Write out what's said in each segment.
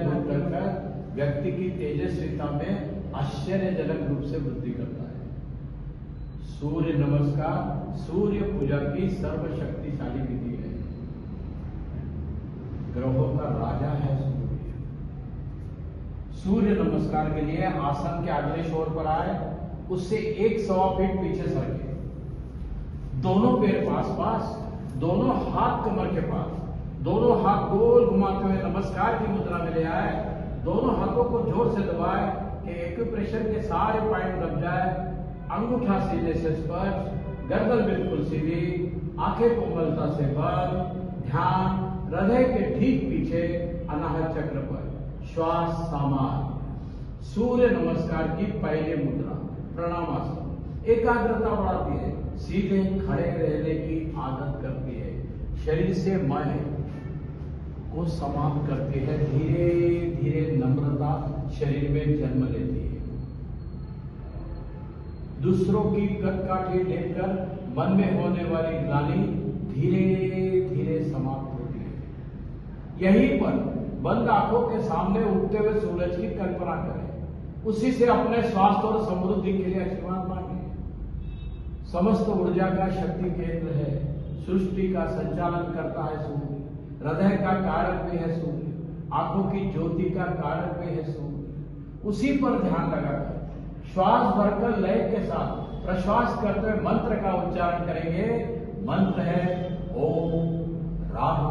दूर कर व्यक्ति की तेजस्विता में आश्चर्यजनक रूप से वृद्धि करता है। सूर्य नमस्कार सूर्य पूजा की सर्वशक्तिशाली विधि है। ग्रहों का राजा है सूर्य। सूर्य नमस्कार के लिए आसन के अगले छोर पर आए, उससे 1.25 फीट पीछे सरके, दोनों पैर पास पास, दोनों हाथ कमर के पास, दोनों हाथ गोल घुमाते हुए नमस्कार की मुद्रा में ले आए, दोनों हाथों को जोर से दबाए कि एक्यूप्रेशर के सारे पॉइंट दब जाए, अंगूठा सीधे से स्पर्श, गर्दन बिल्कुल सीधी, आंखें कोमलता से बंद, ध्यान हृदय के ठीक पीछे अनाहत चक्र पर, श्वास सामान्य। सूर्य नमस्कार की पहली मुद्रा प्रणामासन एकाग्रता बढ़ाती है, सीधे खड़े रहने की आदत करती है, शरीर से मैं को समाप्त करती है, धीरे धीरे नम्रता शरीर में जन्म लेती है। दूसरों की कदकाठी देखकर मन में होने वाली ग्लानि धीरे धीरे समाप्त होती है। यहीं पर बंद आंखों के सामने उगते हुए सूरज की कल्पना करें, उसी से अपने स्वास्थ्य और समृद्धि के लिए आशीर्वाद मांगे। समस्त ऊर्जा का शक्ति केंद्र है, सृष्टि का संचालन करता है सूर्य, हृदय का कारक भी है सूर्य, आंखों की ज्योति का कारक भी है सूर्य। उसी पर ध्यान लगाकर श्वास भरकर लय के साथ प्रश्वास करते हुए मंत्र का उच्चारण करेंगे। मंत्र है ओम राहु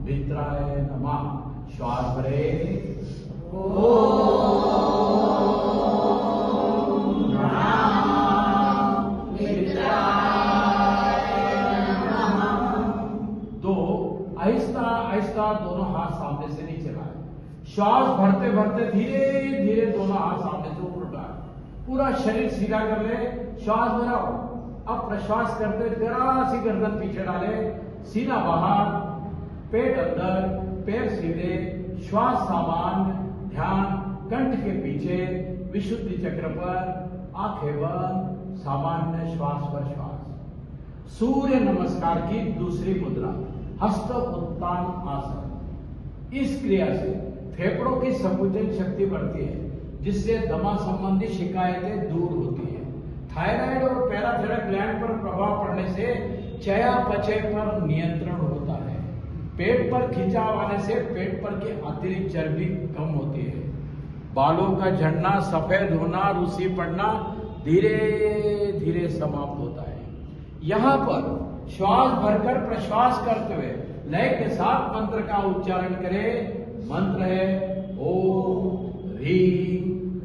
मित्राय नमः। श्वास भरे ओम राहु मित्राय नमः। दो आहिस्ता आहिस्ता दोनों हाथ सामने से नीचे लाए। श्वास भरते भरते धीरे धीरे दोनों हाथ सामने से ऊपर उठाए, पूरा शरीर सीधा कर ले। श्वास भराओ। अब प्रश्वास करते जरा सी गर्दन पीछे डाले, सीना बाहर, पेट अंदर, पैर सीधे, श्वास सामान्य, ध्यान कंठ के पीछे, विशुद्धि चक्र पर, आंखें बंद, सामान्य श्वास पर श्वास। सूर्य नमस्कार की दूसरी मुद्रा हस्त उत्तान आसन। इस क्रिया से फेफड़ों की संकुचन शक्ति बढ़ती है, जिससे दमा संबंधी शिकायतें दूर होती है। थायराइड और पैराथायरॉइड ग्लैंड पर प्रभाव पड़ने से चयापचय पर नियंत्रण होता है। पेट पर खिंचाव आने से पेट पर की अतिरिक्त चर्बी कम होती है। बालों का झड़ना, सफेद होना, रूसी पड़ना धीरे धीरे समाप्त होता है। यहाँ पर श्वास भरकर प्रश्वास करते हुए लय के साथ मंत्र का उच्चारण करें। मंत्र है ओम ह्रीं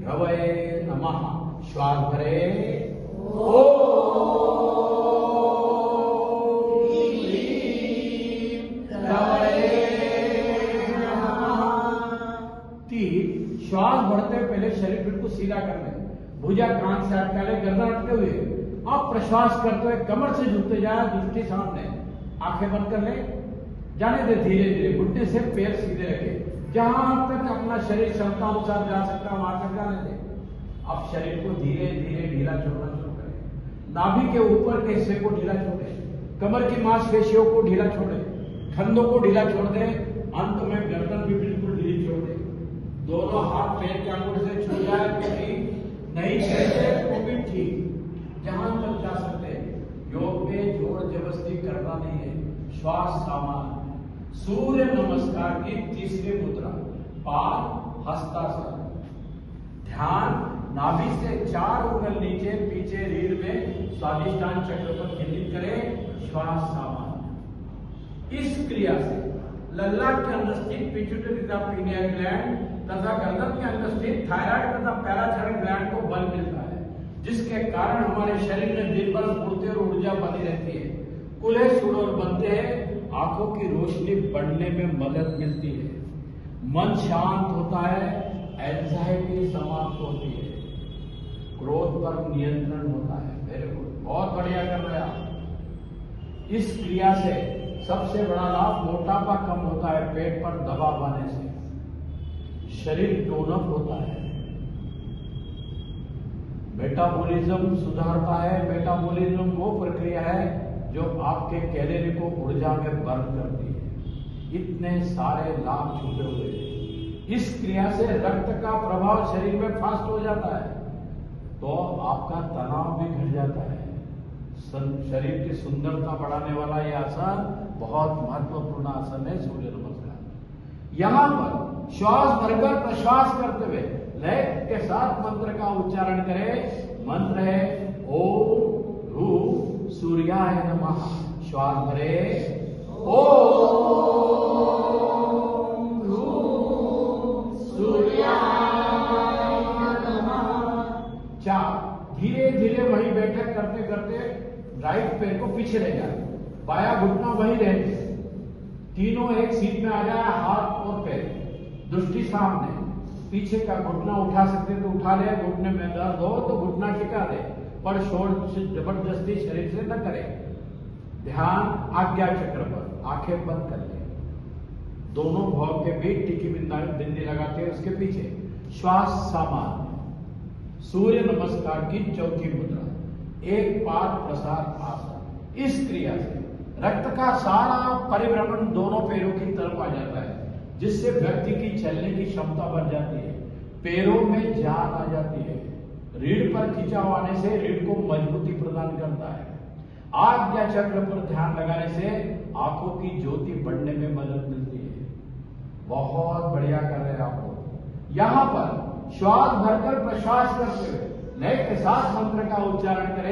रवये नमः। श्वास भरे ओम ह्रीं रवये नमः। तीन श्वास भरते पहले शरीर बिल्कुल सीधा कर ले, भुजा कान से अटका ले, गर्दन अटके हुए। अब प्रश्वास करते हुए कमर से झुकते जाए, दृष्टि सामने, आंखें बंद कर ले, जाने दे धीरे धीरे। घुटने से पैर सीधे रखे, जहां तक अपना शरीर क्षमता अनुसार जा सकता है वहां तक जाने दे। अब शरीर को धीरे धीरे ढीला छोड़ना शुरू करें। नाभि के ऊपर के हिस्से को ढीला छोड़े, कमर की मांसपेशियों को ढीला छोड़े, कंधों को ढीला छोड़ दे, अंत में गर्दन भी बिल्कुल ढीली छोड़ दे। दोनों हाथ पैर के अंगूठे से छू जाए तो ठीक, नहीं छूटे तो भी ठीक, जहां तक जा सकते। योग में जोर जबरदस्ती करना नहीं है, श्वास सामान्य। सूर्य नमस्कार की तीसरी मुद्रा पाद हस्तासन। ध्यान नाभि से 4 उंगल नीचे पीछे रीढ़ में स्वादिष्टान चक्र पर केंद्रित करें। श्वास सामान्य। इस क्रिया से ललाट के अंदर स्थित पिट्यूटरी तथा पीनियल ग्लैंड तथा गर्दन के अंदर स्थित थायराइड तथा पैराथायरॉइड ग्लैंड को बल मिलता है, जिसके कारण हमारे शरीर में दिन भर फुर्ती और ऊर्जा बनी रहती है, कूल्हे सुडौल बनते हैं, आंखों की रोशनी बढ़ने में मदद मिलती है, मन शांत होता है, एंजाइटी समाप्त होती है, क्रोध पर नियंत्रण होता है। वेरी गुड, बहुत बढ़िया कर रहे हैं आप। इस क्रिया से सबसे बड़ा लाभ मोटापा कम होता है, पेट पर दबाव आने से शरीर टोनअप होता है, मेटाबॉलिज्म सुधारता है। मेटाबॉलिज्म वो प्रक्रिया है जो आपके कैलोरी को ऊर्जा में बर्न करती है। इतने सारे लाभ छुपे हुए हैं। इस क्रिया से रक्त का प्रभाव शरीर में फास्ट हो जाता है, तो आपका तनाव भी घट जाता है। शरीर की सुंदरता बढ़ाने वाला यह आसन बहुत महत्वपूर्ण आसन है सूर्य नमस्कार। यहां पर श्वास भरकर प्रश्वास करते हुए लय के साथ मंत्र का उच्चारण करें। मंत्र है ओम ह्रूं सूर्याय नमः। श्वास भरे ओम ह्रूं सूर्याय नमः। 4 धीरे धीरे वही बैठक करते करते राइट पैर को पीछे ले जाए, बाया घुटना वही रहे, तीनों एक सीट में आ जाए, हाथ और पैर दृष्टि सामने। पीछे का घुटना उठा सकते तो उठा ले, घुटने में दर्द हो तो घुटना टिका दे, पर शोर जबरदस्ती शरीर से न करे। ध्यान आज्ञा चक्र पर, आंखें बंद कर ले, दोनों भाव के बीच टिकी बिंदी लगाते हैं उसके पीछे। श्वास सामान्य। सूर्य नमस्कार की चौथी मुद्रा, एक पाद प्रसार आसन। इस क्रिया से रक्त का सारा परिभ्रमण दोनों पैरों की तरफ आ जाता है, जिससे व्यक्ति की चलने की क्षमता बढ़ जाती है, पैरों में जान आ जाती है। रीढ़ पर खिंचाव आने से रीढ़ को मजबूती प्रदान करता है। आज्ञा चक्र पर ध्यान लगाने से आंखों की ज्योति बढ़ने में मदद मिलती है। बहुत बढ़िया कर रहे हैं आप लोग। यहां पर श्वास भरकर प्रश्वास करते हुए लय के साथ मंत्र का उच्चारण करें।